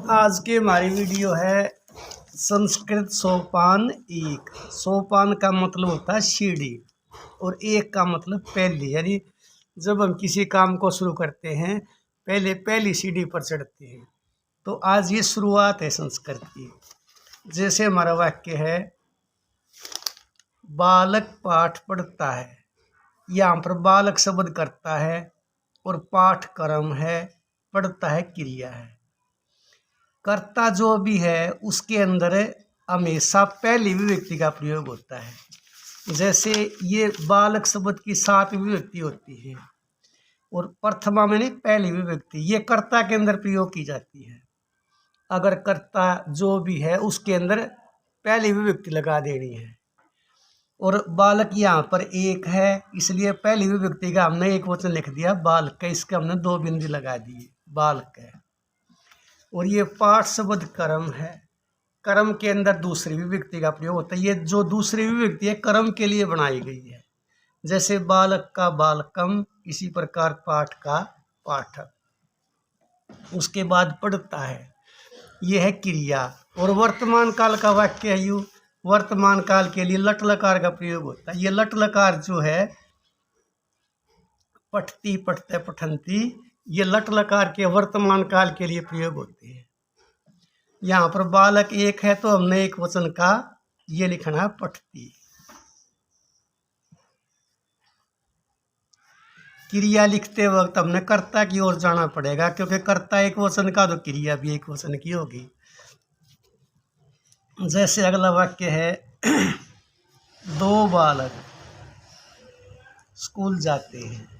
आज की हमारी वीडियो है संस्कृत सोपान एक। सोपान का मतलब होता है सीढ़ी और एक का मतलब पहली, यानी जब हम किसी काम को शुरू करते हैं पहले पहली सीढ़ी पर चढ़ते हैं। तो आज ये शुरुआत है संस्कृत की। जैसे हमारा वाक्य है, बालक पाठ पढ़ता है। यहाँ पर बालक शब्द करता है और पाठ कर्म है, पढ़ता है क्रिया है। कर्ता जो भी है उसके अंदर हमेशा पहली विभक्ति का प्रयोग होता है। जैसे ये बालक शब्द की 7 विभक्ति होती है और प्रथमा में नहीं, पहली विभक्ति ये कर्ता के अंदर प्रयोग की जाती है। अगर कर्ता जो भी है उसके अंदर पहली विभक्ति लगा देनी है। और बालक यहाँ पर एक है, इसलिए पहली विभक्ति का हमने एक वचन लिख दिया बालक का, इसके हमने 2 बिंदी लगा दिए, बालक है। और ये पाठ शब्द कर्म है, कर्म के अंदर दूसरी विभक्ति का प्रयोग होता है। ये जो दूसरी विभक्ति है कर्म के लिए बनाई गई है। जैसे बालक का बालकम, इसी प्रकार पाठ का पाठक। उसके बाद पढ़ता है, यह है क्रिया। और वर्तमान काल का वाक्य है यू, वर्तमान काल के लिए लट लकार का प्रयोग होता है। ये लट लकार जो है पठती पठते पठंती, ये लट लकार के वर्तमान काल के लिए प्रयोग होते हैं। यहाँ पर बालक एक है तो हमने एक वचन का ये लिखना है पठती। क्रिया लिखते वक्त हमने कर्ता की ओर जाना पड़ेगा, क्योंकि कर्ता एक वचन का तो क्रिया भी एक वचन की होगी। जैसे अगला वाक्य है, 2 बालक स्कूल जाते हैं।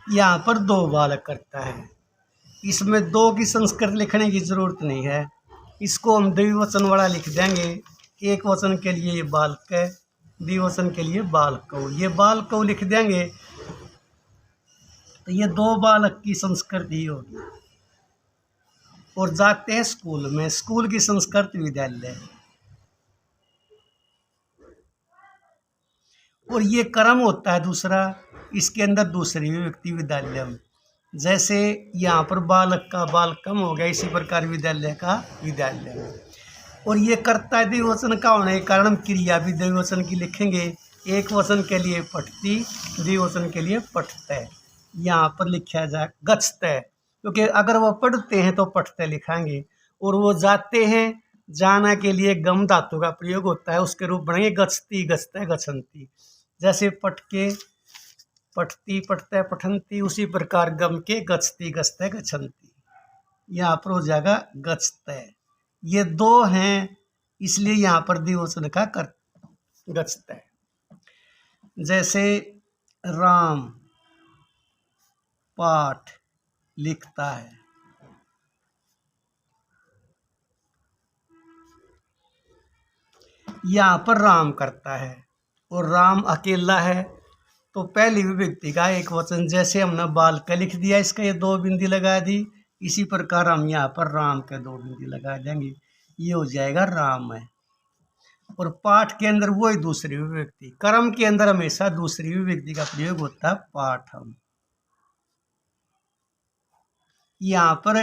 यहाँ पर 2 बालक करता है, इसमें 2 की संस्कृत लिखने की जरूरत नहीं है। इसको हम द्विवचन वाला लिख देंगे। एक वचन के लिए ये बालक है, द्विवचन के लिए बालकौ, ये बालकौ लिख देंगे तो ये 2 बालक की संस्कृत ही होगी। और जाते हैं स्कूल में, स्कूल की संस्कृत विद्यालय। और ये कर्म होता है दूसरा, इसके अंदर दूसरी विभक्ति विद्यालय। जैसे यहाँ पर बालक का बालकम हो गया, इसी प्रकार विद्यालय का विद्यालय। और ये कर्ता द्विवचन का होने के कारण क्रिया भी द्विवचन की लिखेंगे। एक वचन के लिए पठती, द्विवचन के लिए पठते। यहाँ पर लिखा जाए गच्छते, क्योंकि अगर वो पढ़ते हैं तो पठते लिखाएंगे। और वो जाते हैं, जाना के लिए गम धातु का प्रयोग होता है, उसके रूप बनेंगे गच्छती गच्छते गच्छन्ति। जैसे पठ के पठती पठते पठंती, उसी प्रकार गम के गच्छती गच्छते गच्छन्ति। यहाँ पर हो जाएगा गच्छते। ये 2 हैं, इसलिए यहाँ पर द्विवचन का कर गच्छते। जैसे राम पाठ लिखता है। यहाँ पर राम करता है और राम अकेला है तो पहली विभक्ति का एक वचन, जैसे हमने बाल का लिख दिया, इसका ये 2 बिंदी लगा दी, इसी प्रकार हम यहाँ पर राम के 2 बिंदी लगा देंगे, ये हो जाएगा राम है। और पाठ के अंदर वही दूसरी विभक्ति, कर्म के अंदर हमेशा दूसरी विभक्ति का प्रयोग होता है पाठम। यहाँ पर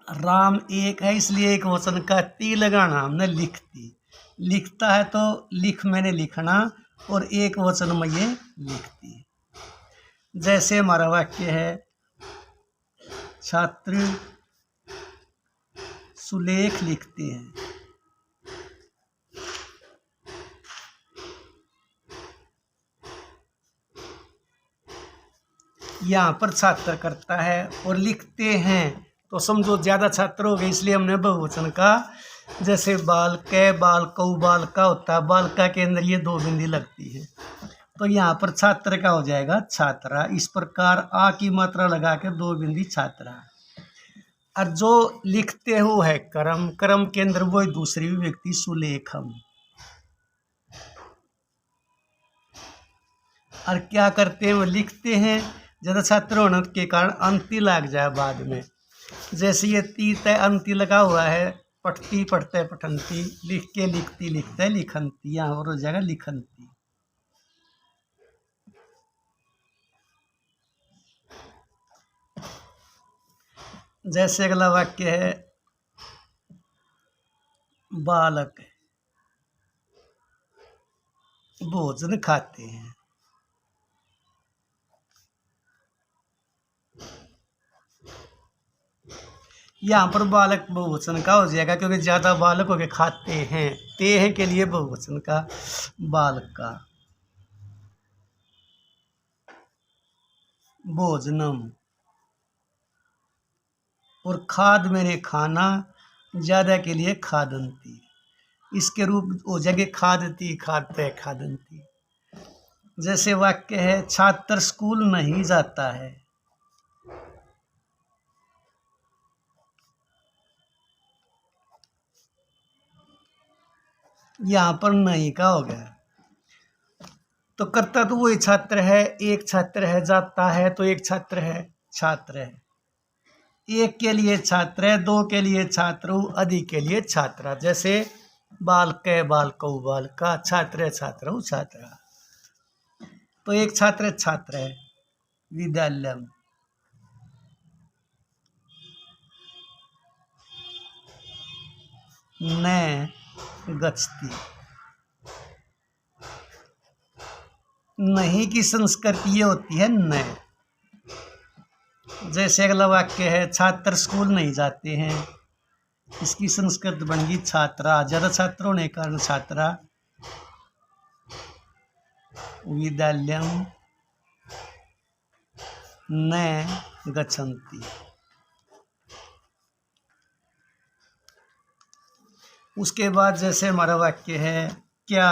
राम एक है, इसलिए एक वचन का ती लगाना हमने लिखती। लिखता है तो लिख मैंने लिखना, और एक वचन में ये लिखती। जैसे हमारा वाक्य है, छात्र सुलेख लिखते हैं। यहाँ पर छात्र करता है और लिखते हैं तो समझो ज्यादा छात्र हो गए, इसलिए हमने बहुवचन का। जैसे बालकै बालकौ बालका होता है, बालका के अंदर ये 2 बिंदी लगती है, तो यहाँ पर छात्र का हो जाएगा छात्रा। इस प्रकार आ की मात्रा लगा के 2 बिंदी छात्रा। और जो लिखते हो है कर्म, कर्म के अंदर वो दूसरी विभक्ति सुलेखम। और क्या करते हैं, वो लिखते हैं, ज्यादा छात्र होने के कारण अंति लग जाए बाद में। जैसे ये ती तय अंति लगा हुआ है, पठती पढ़ते पठंती, लिख के लिखती लिखते लिखंती, यहाँ और हो जाएगा लिखंती। जैसे अगला वाक्य है, बालक भोजन खाते हैं। यहाँ पर बालक बहुवचन का हो जाएगा, क्योंकि ज्यादा बालक होके खाते हैं। ते हैं के लिए बहुवचन का, बालक का। भोजनम, और खाद मैंने खाना, ज्यादा के लिए खादंती। इसके रूप हो जाएंगे खादती, खादते, खादंती। जैसे वाक्य है, छात्र स्कूल नहीं जाता है। यहाँ पर नहीं का हो गया, तो करता तो वही छात्र है। एक छात्र है, जाता है तो एक छात्र है, छात्र है। एक के लिए छात्र है, दो के लिए छात्र, अधिक के लिए छात्रा। जैसे बालक, बालकौ, बालका, छात्र, छात्र, छात्रा। तो एक छात्र छात्र है। विद्यालयम, न गच्छति। नहीं की संस्कृति ये होती है न। जैसे अगला वाक्य है, छात्र स्कूल नहीं जाते हैं। इसकी संस्कृत बन गई छात्रा, ज्यादा छात्र होने के कारण छात्रा। विद्यालयम न गच्छन्ति। उसके बाद जैसे हमारा वाक्य है, क्या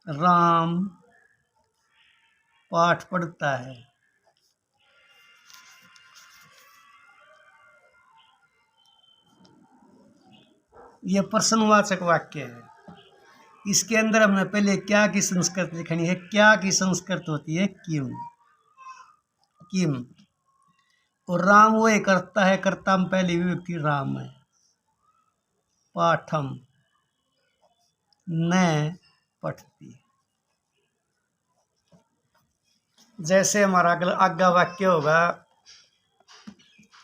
राम पाठ पढ़ता है। यह प्रश्नवाचक वाक्य है। इसके अंदर हमने पहले क्या की संस्कृत लिखनी है। क्या की संस्कृत होती है किम, किम। और राम वो करता है, कर्ता में पहली विभक्ति राम है। पाठम न पठती। जैसे हमारा आगे वाक्य होगा,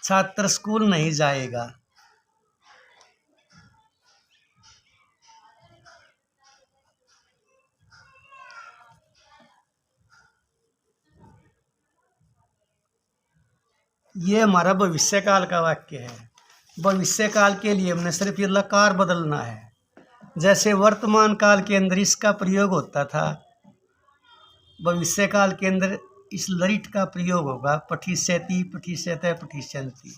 छात्र स्कूल नहीं जाएगा। ये हमारा भविष्य काल का वाक्य है। भविष्य काल के लिए हमने सिर्फ ये लकार बदलना है। जैसे वर्तमान काल के अंदर इसका प्रयोग होता था, भविष्य काल के अंदर इस लरिट का प्रयोग होगा, पठिष्यति, पठिष्यते, पठिष्यन्ति।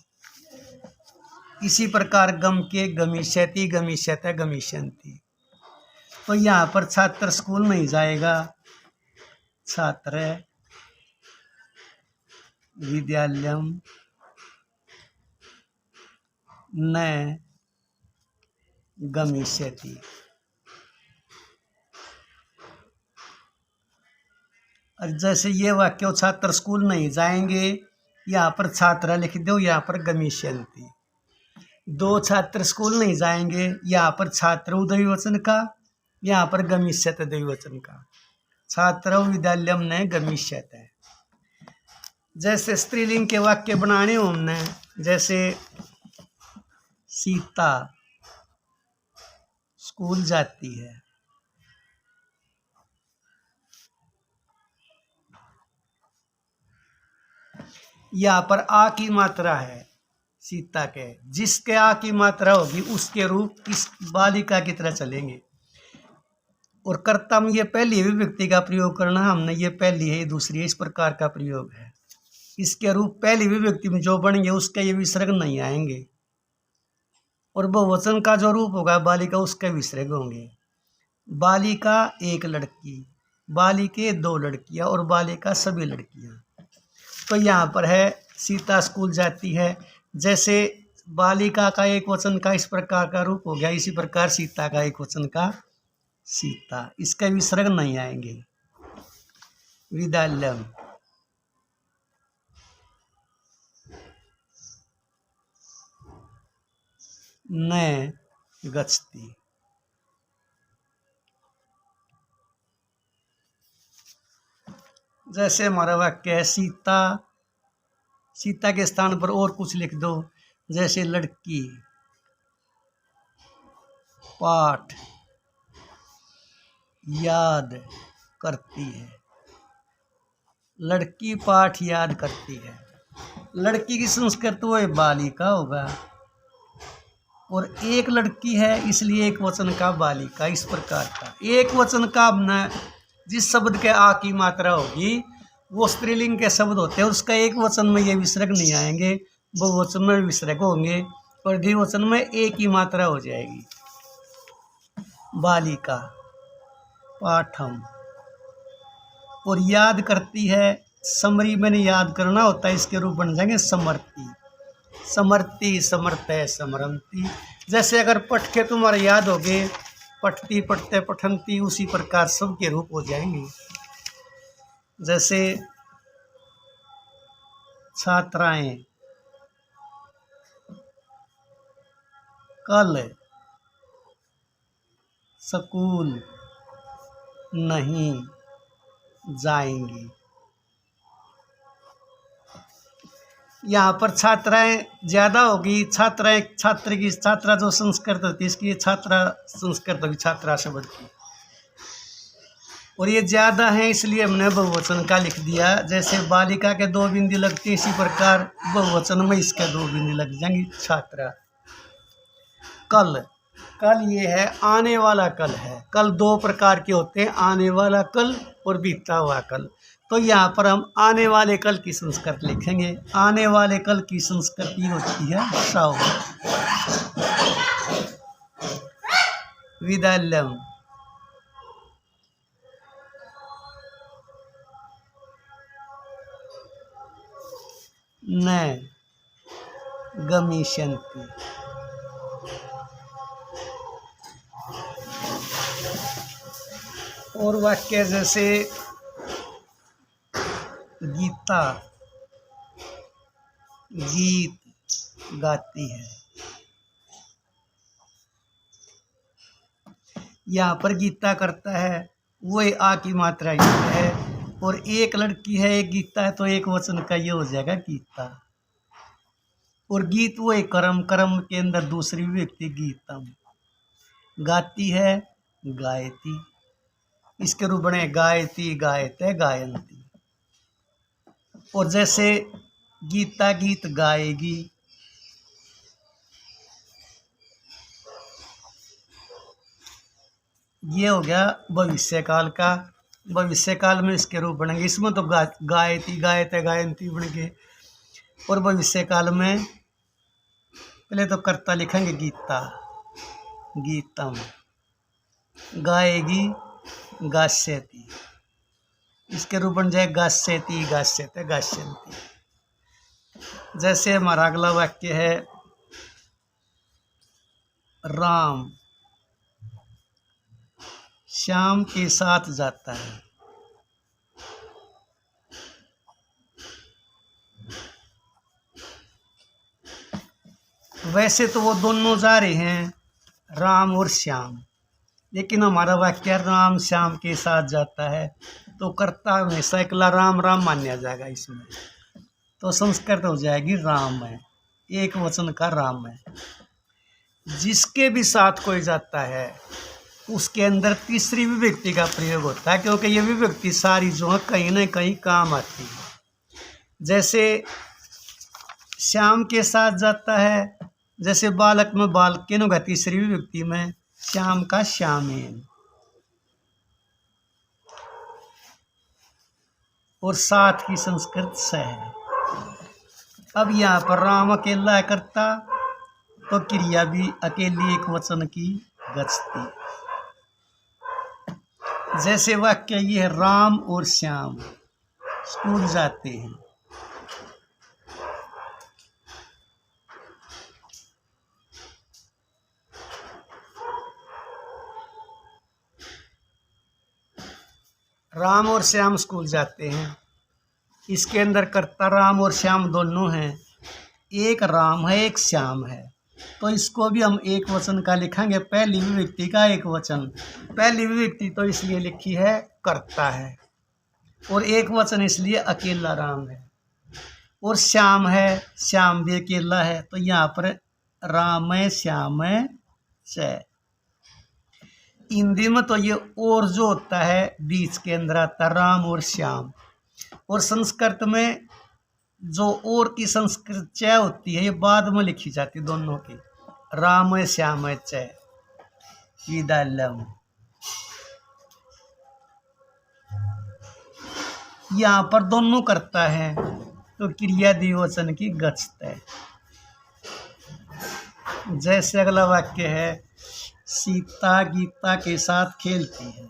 इसी प्रकार गम के गमिष्यति, गमिष्यते, गमिष्यन्ति। तो यहाँ पर छात्र स्कूल नहीं जाएगा, छात्र विद्यालयम न गमिष्यति। और जैसे ये वाक्य, छात्र स्कूल नहीं जाएंगे, यहाँ पर छात्रा लिख दो, यहाँ पर गमिष्यन्ति। दो छात्र स्कूल नहीं जाएंगे, यहाँ पर छात्र द्विवचन का, यहाँ पर गमिष्यते द्विवचन का। छात्र विद्यालयम ने गमिष्यते। जैसे स्त्रीलिंग के वाक्य बनाने हमने, जैसे सीता स्कूल जाती है। यहाँ पर आ की मात्रा है सीता के, जिसके आ की मात्रा होगी उसके रूप इस बालिका की तरह चलेंगे। और कर्ता में ये पहली विभक्ति का प्रयोग करना, हमने ये पहली है, ये दूसरी है, इस प्रकार का प्रयोग है। इसके रूप पहली विभक्ति में जो बनेंगे उसके ये विसर्ग नहीं आएंगे। और बहुवचन का जो रूप होगा बालिका, उसके विसर्ग होंगे। बालिका एक लड़की, बालिके दो लड़कियां, और बालिका सभी लड़कियां। तो यहाँ पर है सीता स्कूल जाती है। जैसे बालिका का एक वचन का इस प्रकार का रूप हो गया, इसी प्रकार सीता का एक वचन का सीता, इसका विसर्ग नहीं आएंगे। विद्यालयम न गच्छति। जैसे हमारा वाक्य है, सीता सीता के स्थान पर और कुछ लिख दो, जैसे लड़की पाठ याद करती है। लड़की पाठ याद करती है। लड़की की संस्कृत वो बालिका होगा, और एक लड़की है इसलिए एक वचन का बालिका। इस प्रकार का एक वचन का न जिस शब्द के आ की मात्रा होगी वो स्त्रीलिंग के शब्द होते हैं, उसका एक वचन में ये विसर्ग नहीं आएंगे, बहुवचन में विसर्ग होंगे, और द्विवचन में एक ही मात्रा हो जाएगी। बालिका पाठम। और याद करती है, समरी मैंने याद करना होता है, इसके रूप बन जाएंगे समर्ती। समर्ती समर्थ समरंती। जैसे अगर पठ के तुम्हारे याद हो गए, पठती पठते पठंती, उसी प्रकार सब के रूप हो जाएंगे। जैसे छात्राएं कल स्कूल नहीं जाएंगी। यहाँ पर छात्राएं ज़्यादा होगी, छात्राएं छात्र की छात्रा जो संस्कृत होती है इसकी छात्रा संस्कृत होगी छात्रा शब्द की, और ये ज़्यादा है इसलिए हमने बहुवचन का लिख दिया। जैसे बालिका के दो बिंदी लगती है, इसी प्रकार बहुवचन में इसके दो बिंदी लग जाएंगी, छात्रा। कल, कल ये है आने वाला कल है। कल दो प्रकार के होते हैं, आने वाला कल और बीता हुआ कल। तो यहाँ पर हम आने वाले कल की संस्कृत लिखेंगे। आने वाले कल की संस्कृति होती है साव। विद्यालयम, न गमिष्यन्ति। और वाक्य जैसे गीता गीत गाती है। यहाँ पर गीता करता है वही आ की मात्रा ये है, और एक लड़की है एक गीता है, तो एक वचन का ये हो जाएगा गीता। और गीत वो एक कर्म, कर्म के अंदर दूसरी व्यक्ति गीतम। गाती है गायती, इसके रूप बने गायती गायते गायंती। और जैसे गीता गीत गाएगी, ये हो गया भविष्य काल का। भविष्य काल में इसके रूप बनेंगे, इसमें तो गायती गायते गायंती बन गए, और भविष्य काल में पहले तो कर्ता लिखेंगे गीता गीतम, गाएगी गास्यति, इसके रूप बन जाए गास्यति गास्यते गास्यन्ति। जैसे हमारा अगला वाक्य है राम श्याम के साथ जाता है। वैसे तो वो दोनों जा रहे हैं राम और श्याम, लेकिन हमारा वाक्य राम श्याम के साथ जाता है, तो कर्ता हमेशा अकेला राम राम मान्या जाएगा इसमें, तो संस्कृत हो जाएगी राम है, एक वचन का राम है। जिसके भी साथ कोई जाता है उसके अंदर तीसरी विभक्ति का प्रयोग होता है, क्योंकि ये विभक्ति सारी जो है कहीं ना कहीं काम आती है। जैसे श्याम के साथ जाता है, जैसे बालक में बालकेन होगा तीसरी विभक्ति में, श्याम का श्यामेन। और साथ की संस्कृत स है। अब यहाँ पर राम अकेला है करता, तो क्रिया भी अकेली एक वचन की गच्छती। जैसे वाक्य ये है राम और श्याम स्कूल जाते हैं। राम और श्याम स्कूल जाते हैं, इसके अंदर कर्ता राम और श्याम दोनों हैं, एक राम है एक श्याम है, तो इसको भी हम एक वचन का लिखेंगे, पहली विभक्ति का एक वचन। पहली विभक्ति तो इसलिए लिखी है कर्ता है, और एक वचन इसलिए अकेला राम है। और श्याम है, श्याम भी अकेला है, तो यहाँ पर राम श्याम च। हिंदी में तो ये और जो होता है बीच के अंदर आता है राम और श्याम। और संस्कृत में जो और की संस्कृत च होती है ये बाद में लिखी जाती है दोनों की, राम श्याम च विदालम। यहाँ पर दोनों करता है तो क्रिया द्विवचन की गच्छत है। जैसे अगला वाक्य है, सीता गीता के साथ खेलती है।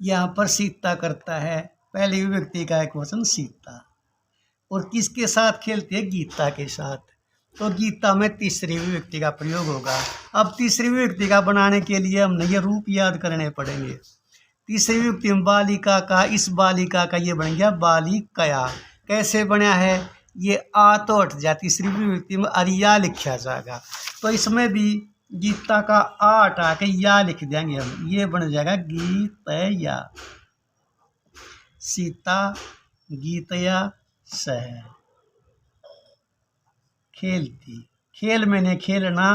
यहाँ पर सीता करता है, पहली विभक्ति का एक वचन सीता, और किसके साथ खेलती है? गीता के साथ। तो गीता में तीसरी विभक्ति का प्रयोग होगा। अब तीसरी विभक्ति का बनाने के लिए हमने ये रूप याद करने पड़ेंगे। तीसरी विभक्ति में बालिका का, इस बालिका का ये बन गया बालिकया। कैसे बना है? ये आ तो हट जाए, तीसरी विभक्ति में अरिया लिखा जाएगा, तो इसमें भी गीता का आ हटा के या लिख देंगे हम, ये बन जाएगा गीतया। सीता गीतया सह खेलती। खेल मैंने खेलना,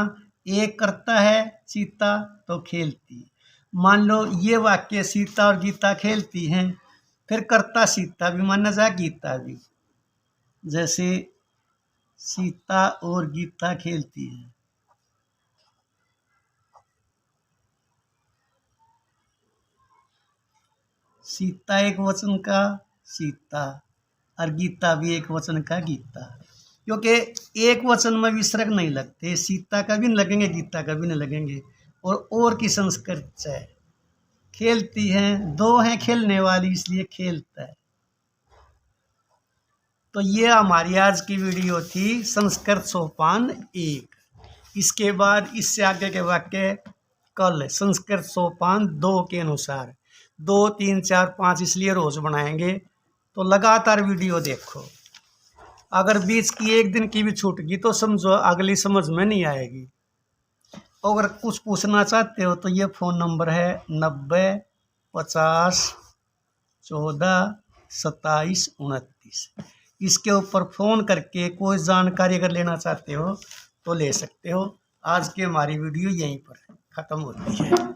एक करता है सीता तो खेलती। मान लो ये वाक्य सीता और गीता खेलती हैं, फिर करता सीता भी माना जाए गीता भी। जैसे सीता और गीता खेलती हैं, सीता एक वचन का सीता और गीता भी एक वचन का गीता, क्योंकि एक वचन में विसर्ग नहीं लगते, सीता का भी नहीं लगेंगे गीता का भी नहीं लगेंगे। और की संस्कृत है, खेलती हैं, दो हैं खेलने वाली इसलिए खेलता है। तो ये हमारी आज की वीडियो थी संस्कृत सोपान 1। इसके बाद इससे आगे के वाक्य कल संस्कृत सोपान 2 के अनुसार 2, 3, 4, 5 इसलिए रोज बनाएंगे। तो लगातार वीडियो देखो। अगर बीच की एक दिन की भी छूट गई तो समझो अगली समझ में नहीं आएगी। अगर कुछ पूछना चाहते हो तो ये फ़ोन नंबर है 90 50 14 27 29। इसके ऊपर फ़ोन करके कोई जानकारी अगर लेना चाहते हो तो ले सकते हो। आज की हमारी वीडियो यहीं पर ख़त्म होती है।